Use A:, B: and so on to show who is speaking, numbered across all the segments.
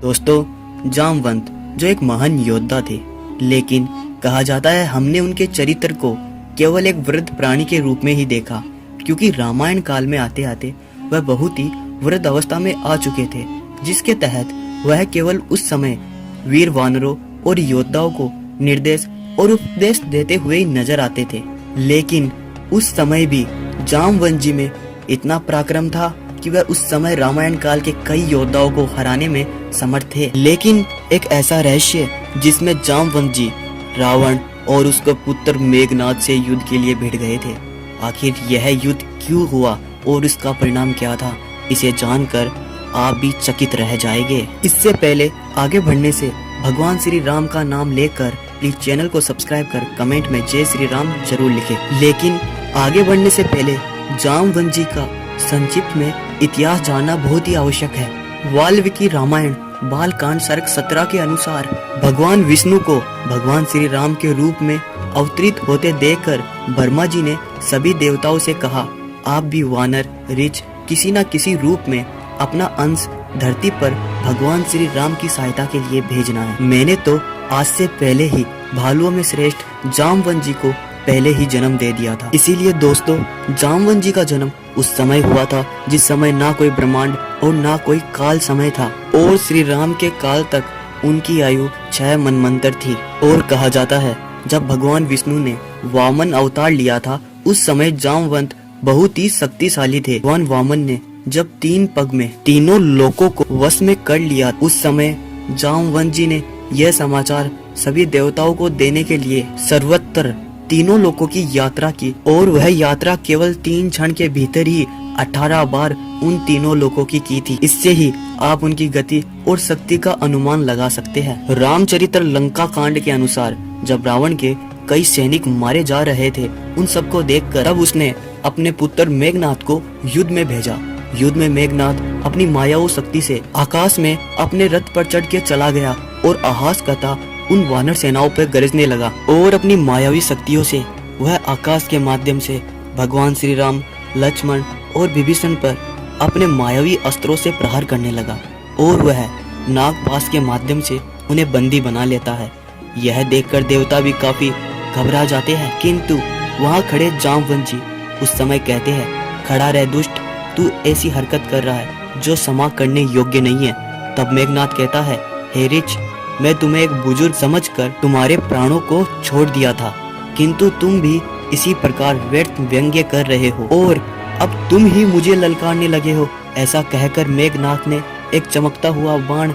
A: दोस्तों, जामवंत जो एक महान योद्धा थे, लेकिन कहा जाता है हमने उनके चरित्र को केवल एक वृद्ध प्राणी के रूप में ही देखा, क्योंकि रामायण काल में आते आते वह बहुत ही वृद्ध अवस्था में आ चुके थे, जिसके तहत वह केवल उस समय वीर वानरों और योद्धाओं को निर्देश और उपदेश देते हुए ही नजर आते थे। लेकिन उस समय भी जामवंत जी में इतना पराक्रम था कि वह उस समय रामायण काल के कई योद्धाओं को हराने में समर्थ थे। लेकिन एक ऐसा रहस्य जिसमें जामवंत जी रावण और उसका पुत्र मेघनाद से युद्ध के लिए भिड़ गए थे। आखिर यह युद्ध क्यों हुआ और इसका परिणाम क्या था, इसे जानकर आप भी चकित रह जाएंगे। इससे पहले आगे बढ़ने से भगवान श्री राम का नाम लेकर प्लीज चैनल को सब्सक्राइब कर कमेंट में जय श्री राम जरूर लिखें। लेकिन आगे बढ़ने से पहले जामवंत जी का संक्षिप्त में इतिहास जानना बहुत ही आवश्यक है। वाल्मीकि रामायण बालकांड सर्ग 17 के अनुसार भगवान विष्णु को भगवान श्री राम के रूप में अवतरित होते देखकर ब्रह्मा जी ने सभी देवताओं से कहा, आप भी वानर ऋच किसी न किसी रूप में अपना अंश धरती पर भगवान श्री राम की सहायता के लिए भेजना है। मैंने तो आज से पहले ही भालुओं में श्रेष्ठ जामवंत जी को पहले ही जन्म दे दिया था। इसीलिए दोस्तों, जामवंत जी का जन्म उस समय हुआ था जिस समय ना कोई ब्रह्मांड और ना कोई काल समय था, और श्री राम के काल तक उनकी आयु 6 मनवंतर थी। और कहा जाता है जब भगवान विष्णु ने वामन अवतार लिया था, उस समय जामवंत बहुत ही शक्तिशाली थे। भगवान वामन ने जब 3 पग में तीनों लोकों को वश में कर लिया, उस समय जामवंत जी ने यह समाचार सभी देवताओं को देने के लिए सर्वत्र तीनों लोकों की यात्रा की, और वह यात्रा केवल 3 क्षण के भीतर ही 18 बार उन तीनों लोकों की थी। इससे ही आप उनकी गति और शक्ति का अनुमान लगा सकते हैं। रामचरित्र लंका कांड के अनुसार जब रावण के कई सैनिक मारे जा रहे थे, उन सबको देखकर अब उसने अपने पुत्र मेघनाद को युद्ध में भेजा। युद्ध में मेघनाद अपनी मायावी शक्ति से आकाश में अपने रथ पर चढ़ के चला गया और आहास करता उन वानर सेनाओं पर गरजने लगा, और अपनी मायावी शक्तियों से वह आकाश के माध्यम से भगवान श्री राम, लक्ष्मण और विभीषण पर अपने मायावी अस्त्रों से प्रहार करने लगा, और वह नागपाश के माध्यम से उन्हें बंदी बना लेता है। यह देखकर देवता भी काफी घबरा जाते हैं, किंतु वहाँ खड़े जामवंत जी उस समय कहते हैं, खड़ा रह दुष्ट, तू ऐसी हरकत कर रहा है जो क्षमा करने योग्य नहीं है। तब मेघनाद कहता है, हे ऋच, मैं तुम्हें एक बुजुर्ग समझकर तुम्हारे प्राणों को छोड़ दिया था, किंतु तुम भी इसी प्रकार व्यर्थ व्यंग्य कर रहे हो और अब तुम ही मुझे ललकारने लगे हो। ऐसा कहकर मेघनाद ने एक चमकता हुआ बाण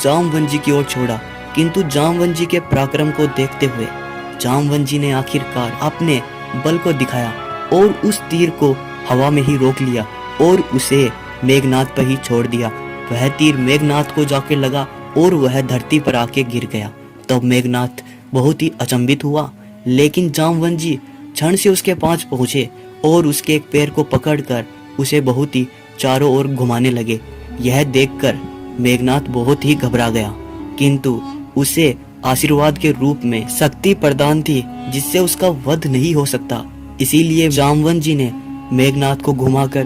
A: जामवंत जी की ओर छोड़ा, किंतु जामवंत जी के पराक्रम को देखते हुए जामवंत जी ने आखिरकार अपने बल को दिखाया और उस तीर को हवा में ही रोक लिया और उसे मेघनाद पर ही छोड़ दिया। वह तीर मेघनाद को जाकर लगा और वह धरती पर आके गिर गया। तब मेघनाद बहुत ही अचंभित हुआ, लेकिन जामवंत जी क्षण से उसके पास पहुंचे और उसके एक पैर को पकड़कर उसे बहुत ही चारों ओर घुमाने लगे। यह देखकर मेघनाद बहुत ही घबरा गया, किंतु उसे आशीर्वाद के रूप में शक्ति प्रदान थी जिससे उसका वध नहीं हो सकता। इसीलिए जामवंत जी ने मेघनाद को घुमाकर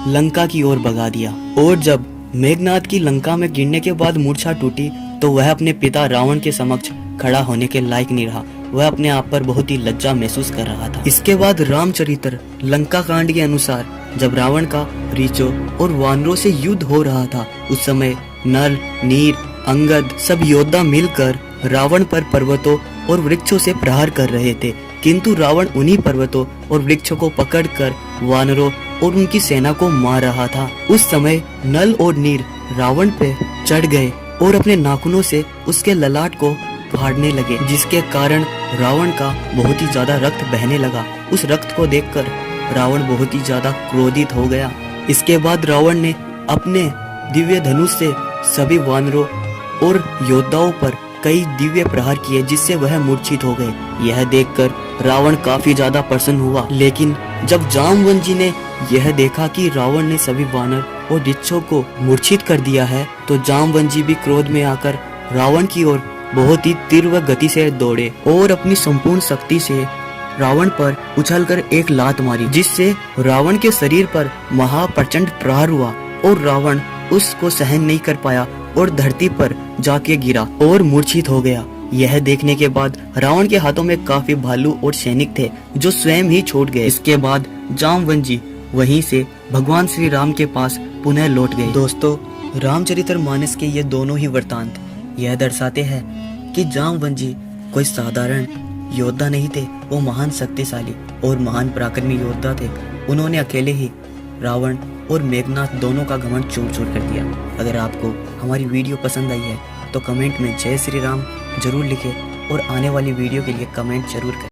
A: लंका की ओर भगा दिया। और जब मेघनाद की लंका में गिरने के बाद मूर्छा टूटी, तो वह अपने पिता रावण के समक्ष खड़ा होने के लायक नहीं रहा। वह अपने आप पर बहुत ही लज्जा महसूस कर रहा था। इसके बाद रामचरित्र लंका कांड के अनुसार जब रावण का ऋचों और वानरों से युद्ध हो रहा था, उस समय नल, नीर, अंगद सब योद्धा मिलकर रावण पर पर्वतों और वृक्षों से प्रहार कर रहे थे, किंतु रावण उन्हीं पर्वतों और वृक्षों को पकड़कर वानरों और उनकी सेना को मार रहा था। उस समय नल और नीर रावण पे चढ़ गए और अपने नाखूनों से उसके ललाट को फाड़ने लगे, जिसके कारण रावण का बहुत ही ज्यादा रक्त बहने लगा। उस रक्त को देखकर रावण बहुत ही ज्यादा क्रोधित हो गया। इसके बाद रावण ने अपने दिव्य धनुष से सभी वानरों और योद्धाओं पर कई दिव्य प्रहार किए, जिससे वह मूर्छित हो गए। यह देखकर रावण काफी ज्यादा प्रसन्न हुआ, लेकिन जब जामवंत जी ने यह देखा कि रावण ने सभी वानर और ऋक्षों को मूर्छित कर दिया है, तो जामवंत जी भी क्रोध में आकर रावण की ओर बहुत ही तीव्र गति से दौड़े और अपनी संपूर्ण शक्ति से रावण पर उछलकर एक लात मारी, जिससे रावण के शरीर पर महाप्रचंड प्रहार हुआ और रावण उसको सहन नहीं कर पाया और धरती पर जाके गिरा और मूर्छित हो गया। यह देखने के बाद रावण के हाथों में काफी भालू और सैनिक थे जो स्वयं ही छूट गए। इसके बाद जामवंत जी वहीं से भगवान श्री राम के पास पुनः लौट गए। दोस्तों, रामचरितमानस के ये दोनों ही वृतांत यह दर्शाते हैं कि जामवंत जी कोई साधारण योद्धा नहीं थे, वो महान शक्तिशाली और महान पराक्रमी योद्धा थे। उन्होंने अकेले ही रावण और मेघनाथ दोनों का घमंड चूर चूर कर दिया। अगर आपको हमारी वीडियो पसंद आई है तो कमेंट में जय श्री राम जरूर लिखें और आने वाली वीडियो के लिए कमेंट जरूर करें।